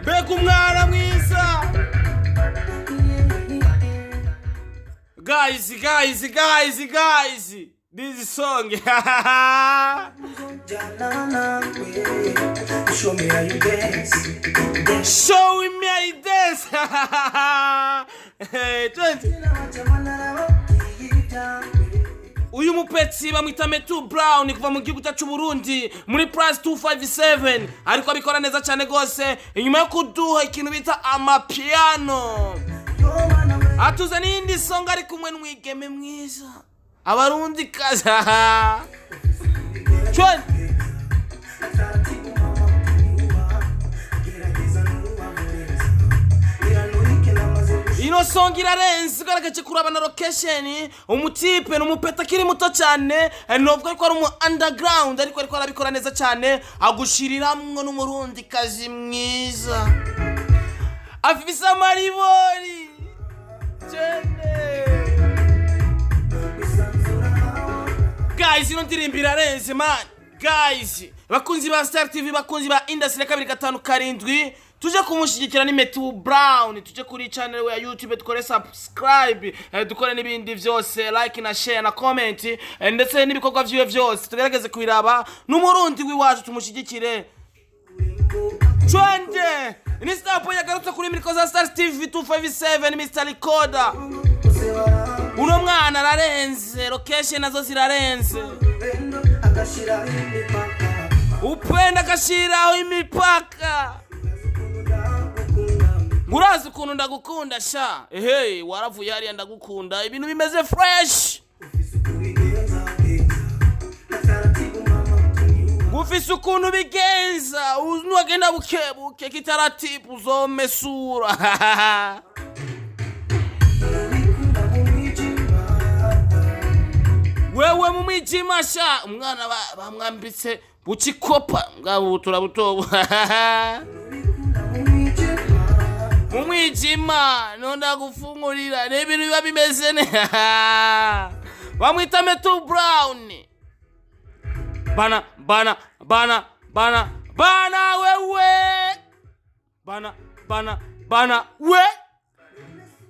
Bega umwana mwiza. Guys, this song. Show me how you dance. Show me how you dance. Hey, 20. Uyu mupetsi bamwita Metu Brown kuva mu gihugu cyacu Burundi muri Plus 257 ariko abikora neza cyane gose inyuma yo kuduha ikintu bita amapiano. Atuza n'indi song ari kumwe n'umwigeme mwiza abarundi kaza. Chon ino song irarenze garagaje kuraba na location umutipe n'umupeta kiri muto cyane novuga ko ari mu underground ariko arabikora neza cyane agushiriramwe n'umurundi kazi mwiza afisa maribori guys ino ndirimbo irarenze man. Guys bakunzi ba Star TV bakunzi ba Industry 257 tuje kumushigikira ni Metu Brown, tuje kuri channel ya YouTube dukore subscribe, dukore n'ibindi byose like na share na comment ndetse n'ibikorwa vyiwe byose tugerageze kwiraba n'umurundi wiwacu tumushigikire. Twende ni stapo yagarutse kuri miriko za Star TV 257 Mr. Recorder. Uno mwana ararenze, location nazo zirarenze. Upenda kashiraho imipaka. Ngurazi ukuntu ndagukunda sha. Hey, waravuye hariya ndagukunda. Ibintu bimeze fresh. Gufise ukuntu bigenza, unwagenda bukebuke kitaratibu uzomesura. Wewe mu mwijima sha, umwana bamwambitse bucikopa ngabo turabutobo. Mu mwijima nonda gufungurira n'ibintu biba bimeze ne. Bamwita Metu Brown. Bana wewe. Bana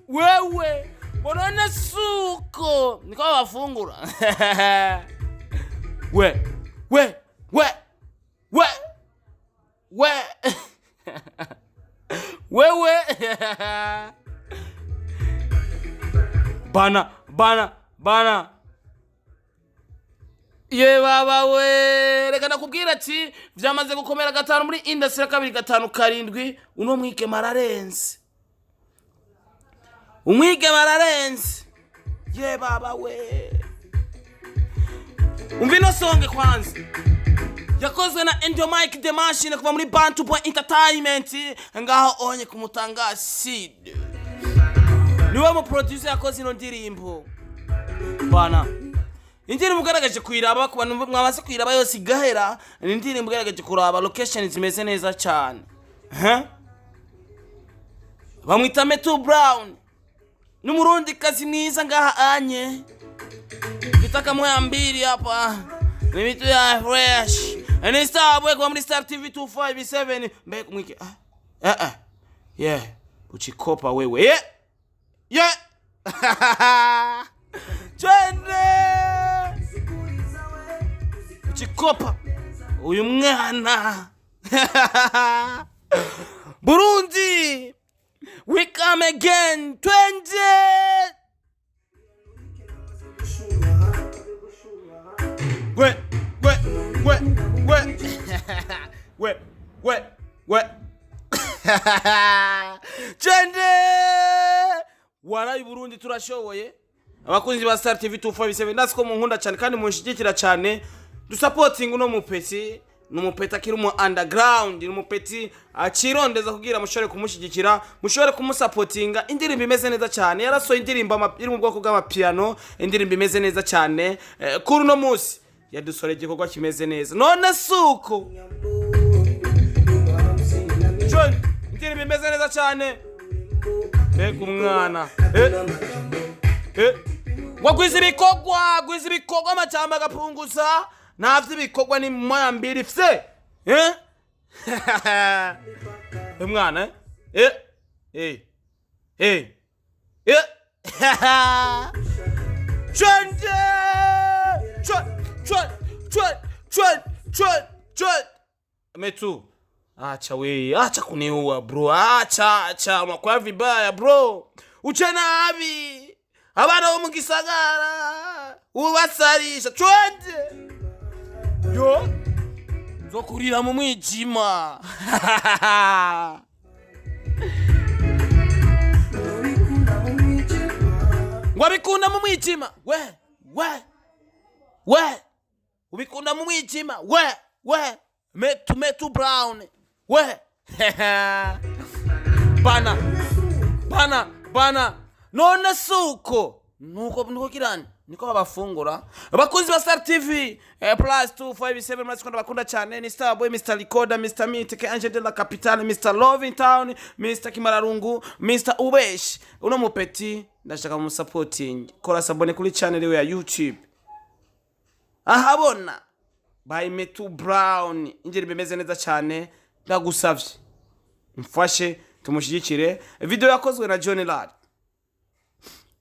wewe. Bonone suko niko bafungura. We. Wewe. Bana. Ye baba we reka nakubwira ati vyamaze gukomera gatanu muri Industry 257 uno mwike mararenze. Umwige mararenze. Ye baba we. Umvino songe kwanza. Yakozwe na Endomike the Machine kuva muri Bantu Boy Entertainment ngaho onye kumutanga Seed. Niwe mu producer yakoze ino ndirimbo. Bana. Indirimbo mugaragaje kwiraba ku bantu mwabase kwiraba yose igahera indirimbo mugaragaje kuraba location zimeze neza cyane. Bamwita Metu Brown. Numurundi kazi mwiza ngaha anye. Kitaka moya mbili hapa. Nimitu ya fresh. Ni Star Boy kwa muri Star TV 257 mbe kumwike. Yeah. Uchikopa wewe. Yeah. Twende. Uchikopa. Uyu mwana. Burundi. We come again. Twende. Twende. Warayi Burundi turashoboye. Abakunzi ba Star TV 257 ndasiko mu nkunda cyane kandi munshigikira cyane. Du supporting uno mupeti. Numupeta kiri mu underground numupeti akirondeza kugira mushore kumushigikira mushore kumusupportinga indirimbo imeze neza cyane yaraso indirimbo iri mu bwoko bw'amapiano indirimbo imeze neza cyane kuri no musi yadusore gikorwa kimeze neza none suko John indirimbo imeze neza cyane umwana wagwiza ibikogwa amacamba agapunguza navyo bikogwa ni moya mbiri fse mwana eh Chonde chon Metu acha we, acha kuniua bro, acha unakuwa vibaya bro. Uchana abi abana bo mu gisagara ubasarisha chonde yo nzokurira mu mwijima. Ngwabikunda mu mwijima we ubikunda mu mwijima we Metu Brown we bana none suko nuko kirani niko babafungura abakunzi ba Star TV plus 257 mwasikunda bakunda cyane ni Star Boy, Mr. Recorder, Mr. Miteke, Angel de la Capitale, Mr. Loving Town, Mr. Kimararungu, Mr. Ubesh. Uno mupeti ndashaka mu supporting kora sabone kuri channel ya YouTube ahabona by Metu Brown. Ingeri bimeze neza cyane, ndagusavye mfashe tumushigikire. Video yakozwe na John Lad,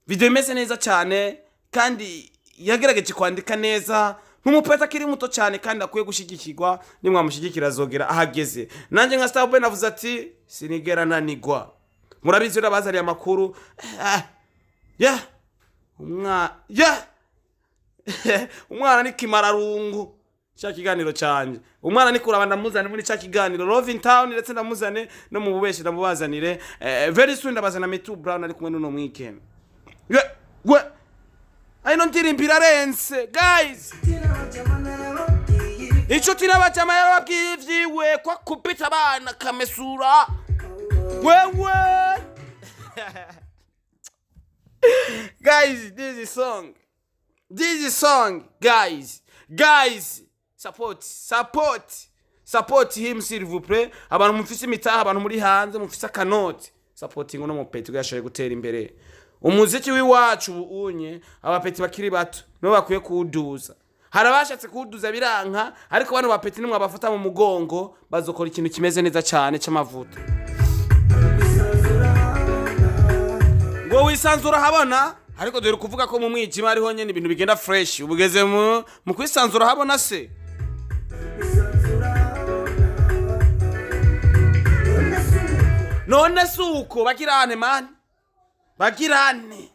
video imeze neza cyane kandi yagerageje kwandika neza. Numupeta kiri muto cyane kandi akwiye gushigikirwa. Nimwe amushigikira azogera ahageze. Nanje nka Star Boy navuze ati sinigera nanigwa. Murabizi urabazari amakuru umwana ni Kimararungu cya kiganiro cyanje. Umwana ni kuraba ndamuzane muri cya kiganiro Loving Town, ndetse ndamuzane no mu Bubeshi ndamubazanire. Very soon ndabazana Metu Brown ari kumwe n'uno weekend. We I don't tirimbira rense guys. Ico tinabachama yarabwivyiwe kwa kupita bana kamesura. Wewe guys, this is song guys, support him s'il vous plaît. Abantu mufise imitaha, abantu muri hanze mufise akanoti, supporting uno mupeti gashoye gutera imbere. Umuziki wiwacu unye abapeti bakiri bato no bakwiye kuduza. Harabashatse kuduza biranka, ariko bano bapeti nimwe abafuta mu mugongo bazokora ikintu kimeze neza cyane cy'amavuta. Ngo wisanzura habona, ariko dore kuvuga ko mu mwijima ariho nyene ibintu bigenda fresh. Ubugeze mu kwisanzura habona se. None suko bakirane man. Bagirane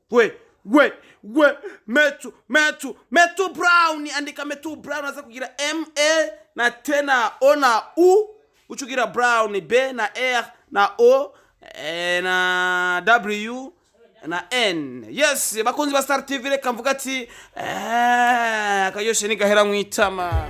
we Metu Brown. Andika Metu Brown aza kugira MA na tena O na U, uchugira Brown B na R na O na W na N. Yes, bakunzi ba Star TV reka mvuga ati akayoshe ni gahera mwitama.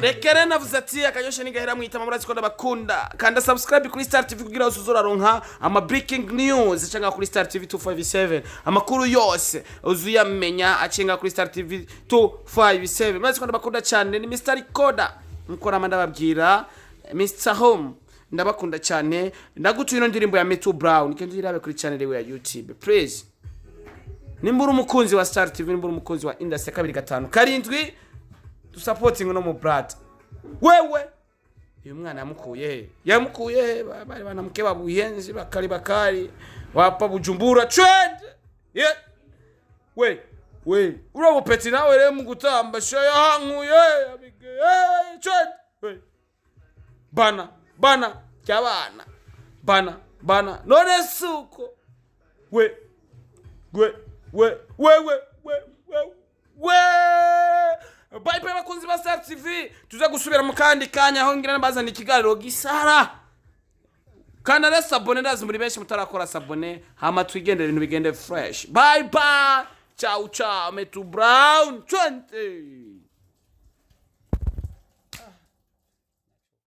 Rekere navuze ati akayoshe ni gahera mwitama. Murazi ko ndabakunda, kanda subscribe kuri Star TV kugira usuzura ronka ama breaking news cyangwa kuri Star TV 257 amakuru yose uzuyamenya acenga kuri Star TV 257. Murazi ko ndabakunda cyane. Ni Mr. Recorder mukora amanda babwira Mr. Home ndabakunda cyane. Ndagutuye ino ndirimbo ya Metu Brown kandi irabe kuri channel ya YouTube please. Nimbura umukunzi wa Star TV, nimbura umukunzi wa Industry 257 to supporting no mu brad. Wewe uyu mwana yamukuye bari banamuke babuyenzi bakari wapa Bujumbura trend. Yeah we urabo peti nawe re mu gutamba shoya hankuye abige trend. We bana cyabana bana none suko we bye bakunzi ba Star TV. Tuza gusubira mu kandi kanya aho ngira nabazana ikiganiro gisara. Kana resa sabone ndazi muri benshi mutarakora sabone, hama twigendera ibintu bigende fresh. Bye ciao Metu Brown 20.